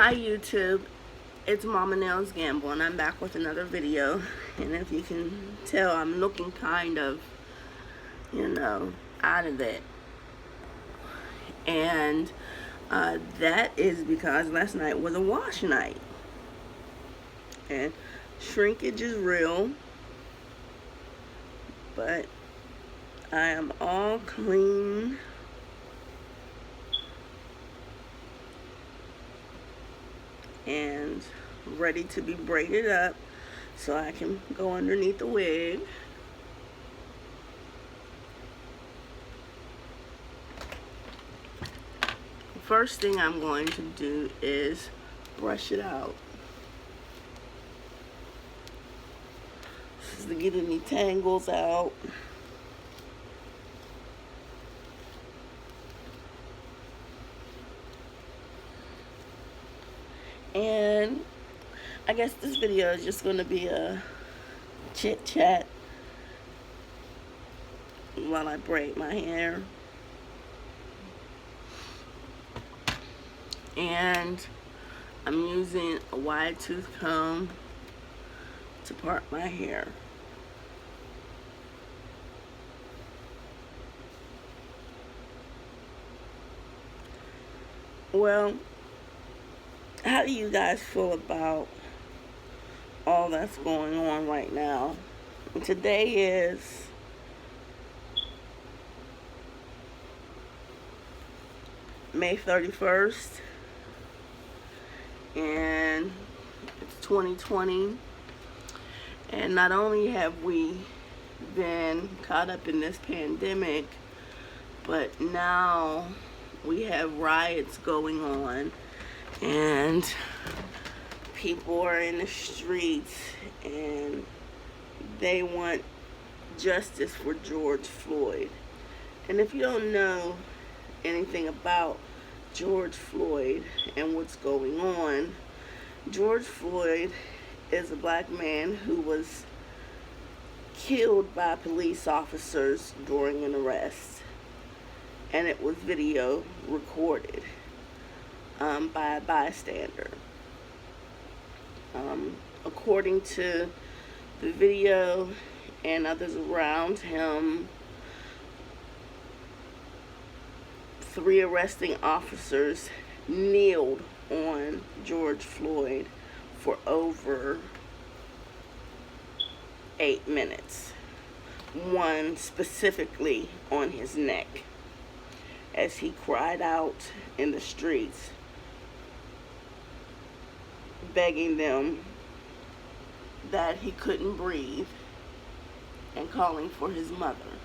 Hi YouTube, it's Mama Nails Gamble and I'm back with another video. And if you can tell, I'm looking kind of, out of it. And that is because last night was a wash night. And shrinkage is real, but I am all clean. And ready to be braided up so I can go underneath the wig. First thing I'm going to do is brush it out. This is to get any tangles out. And I guess this video is just going to be a chit chat while I braid my hair. And I'm using a wide tooth comb to part my hair. Well, how do you guys feel about all that's going on right now? Today is May 31st, and it's 2020, and not only have we been caught up in this pandemic, but now we have riots going on. And people are in the streets and they want justice for George Floyd. And if you don't know anything about George Floyd and what's going on, George Floyd is a black man who was killed by police officers during an arrest. And it was video recorded by a bystander. According to the video and others around him, 3 arresting officers kneeled on George Floyd for over 8 minutes. One specifically on his neck as he cried out in the streets, begging them that he couldn't breathe and calling for his mother.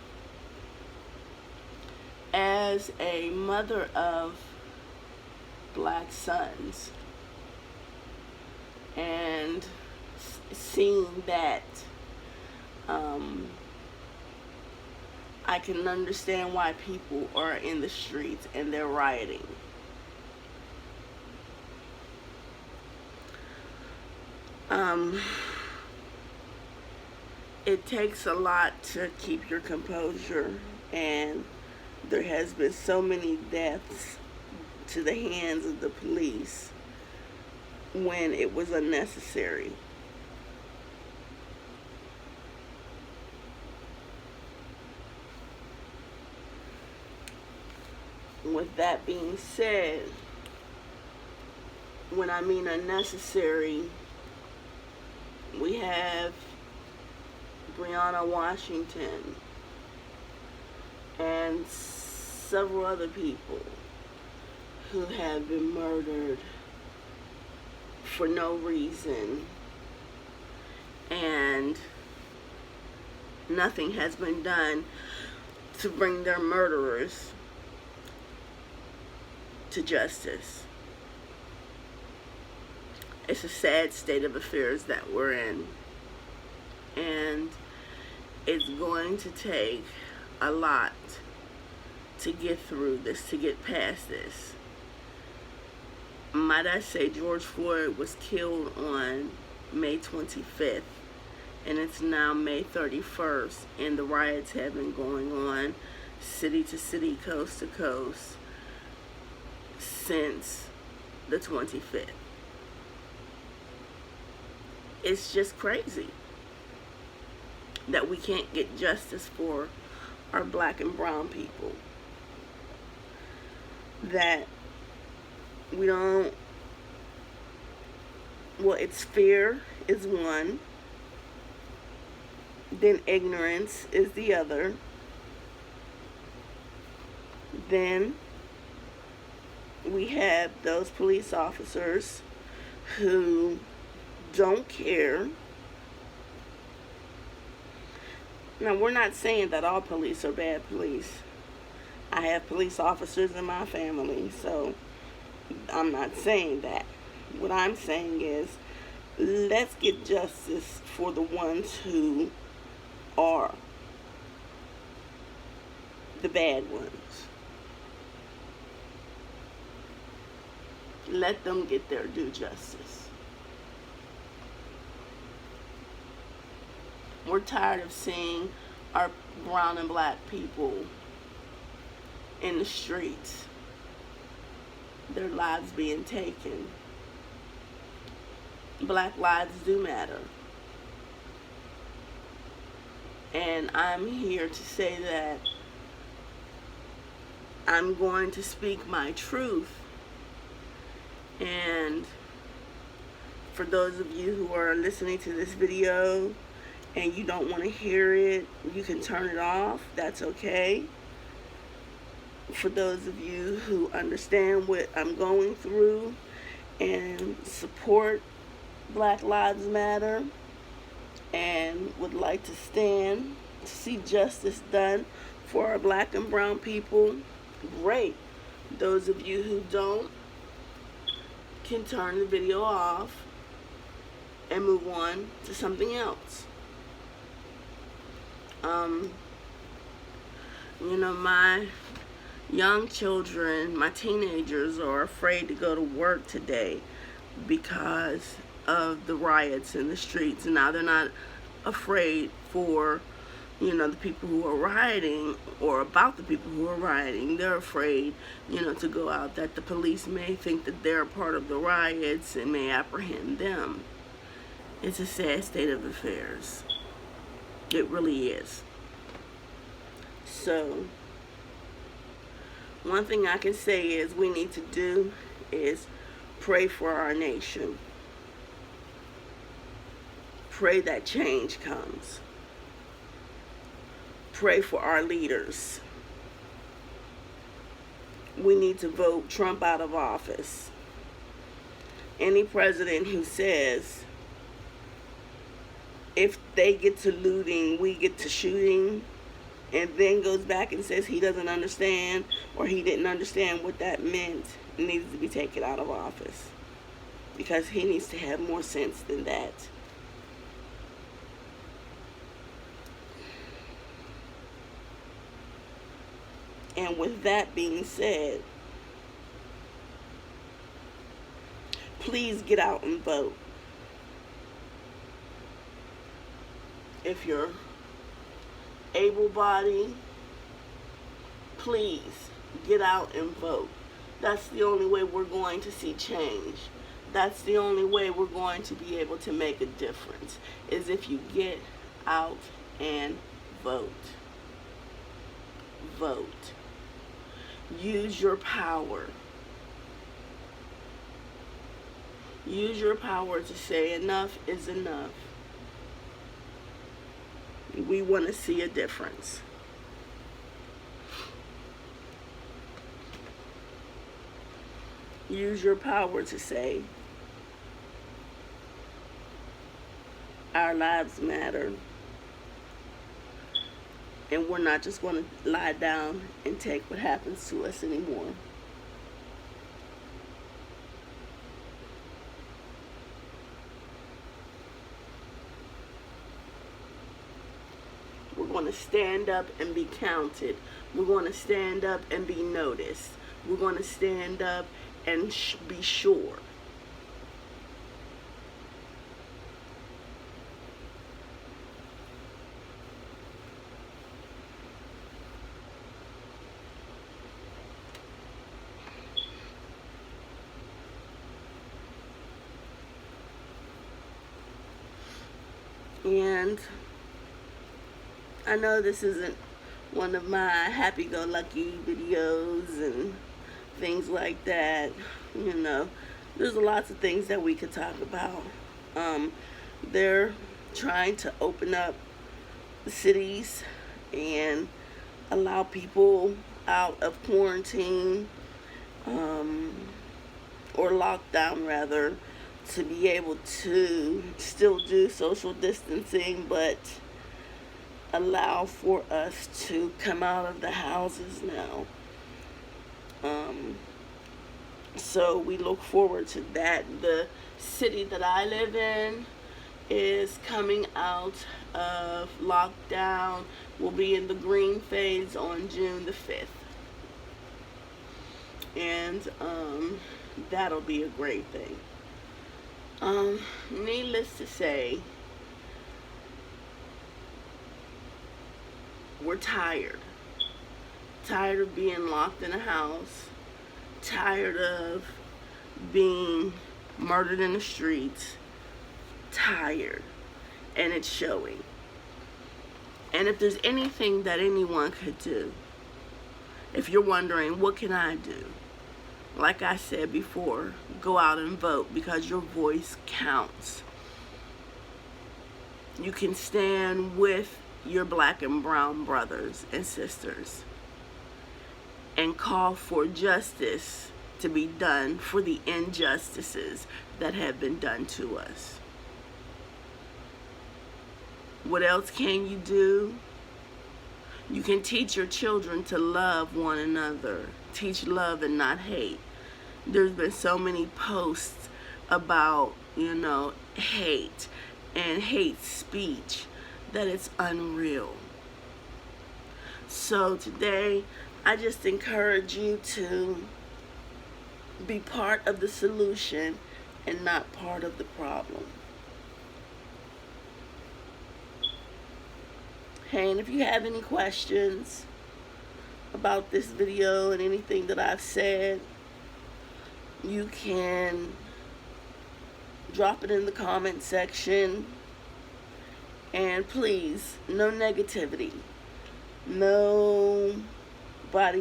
As a mother of black sons, and seeing that, I can understand why people are in the streets and they're rioting. It takes a lot to keep your composure, and there has been so many deaths to the hands of the police when it was unnecessary. With that being said, when I mean unnecessary, we have Breonna Washington and several other people who have been murdered for no reason, and nothing has been done to bring their murderers to justice. It's a sad state of affairs that we're in, and it's going to take a lot to get through this, to get past this. Might I say, George Floyd was killed on May 25th, and it's now May 31st, and the riots have been going on city to city, coast to coast, since the 25th. it's just crazy that we can't get justice for our black and brown people. That we don't, well, it's fear is one, then ignorance is the other, then we have those police officers who don't care. Now, we're not saying that all police are bad police. I have police officers in my family, so I'm not saying that. What I'm saying is, let's get justice for the ones who are the bad ones. Let them get their due justice. We're tired of seeing our brown and black people in the streets, their lives being taken. Black lives do matter. And I'm here to say that I'm going to speak my truth. And for those of you who are listening to this video and you don't want to hear it, you can turn it off. That's okay. For those of you who understand what I'm going through and support Black Lives Matter and would like to stand to see justice done for our black and brown people, great. Those of you who don't can turn the video off and move on to something else. My young children, my teenagers are afraid to go to work today because of the riots in the streets. And now they're not afraid for, the people who are rioting or about the people who are rioting. They're afraid, to go out, that the police may think that they're a part of the riots and may apprehend them. It's a sad state of affairs. It really is. So, one thing I can say is we need to do is pray for our nation. Pray that change comes. Pray for our leaders. We need to vote Trump out of office. Any president who says, if they get to looting, we get to shooting, and then goes back and says he doesn't understand or he didn't understand what that meant, needs to be taken out of office. Because he needs to have more sense than that. And with that being said, please get out and vote. If you're able-bodied, please get out and vote. That's the only way we're going to see change. That's the only way we're going to be able to make a difference, is if you get out and vote. Vote. Use your power. Use your power to say enough is enough. We want to see a difference. Use your power to say our lives matter. And we're not just going to lie down and take what happens to us anymore. We're going to stand up and be counted. We're going to stand up and be noticed. We're going to stand up and be sure. And I know this isn't one of my happy-go-lucky videos and things like that. You know, there's lots of things that we could talk about. They're trying to open up the cities and allow people out of quarantine, or lockdown rather, to be able to still do social distancing, but allow for us to come out of the houses now. So we look forward to that. The city that I live in is coming out of lockdown. We'll be in the green phase on June the 5th. And that'll be a great thing. Needless to say, we're tired. Tired of being locked in a house. Tired of being murdered in the streets. Tired. And it's showing. And if there's anything that anyone could do, if you're wondering, what can I do? Like I said before, go out and vote, because your voice counts. You can stand with your black and brown brothers and sisters and call for justice to be done for the injustices that have been done to us. What else can you do? You can teach your children to love one another. Teach love and not hate. There's been so many posts about, hate and hate speech that it's unreal. So today, I just encourage you to be part of the solution and not part of the problem. Hey, and if you have any questions about this video and anything that I've said, you can drop it in the comment section. And please, no negativity. Nobody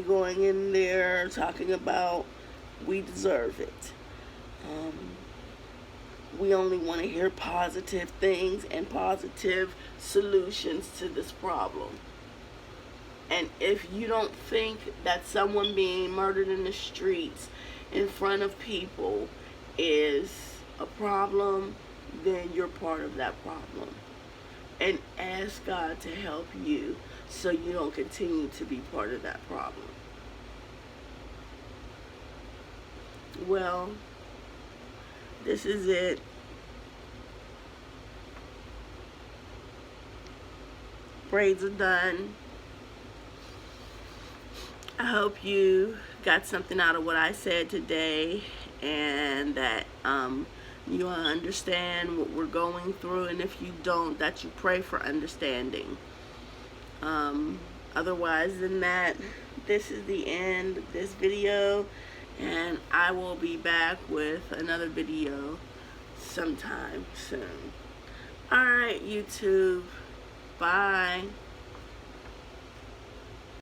going in there talking about we deserve it. We only want to hear positive things and positive solutions to this problem. And if you don't think that someone being murdered in the streets in front of people is a problem, then you're part of that problem. And ask God to help you so you don't continue to be part of that problem. Well, this is it. Braids are done. I hope you got something out of what I said today, and that you understand what we're going through, and if you don't, that you pray for understanding. Otherwise than that, this is the end of this video, and I will be back with another video sometime soon. Alright, YouTube. Bye.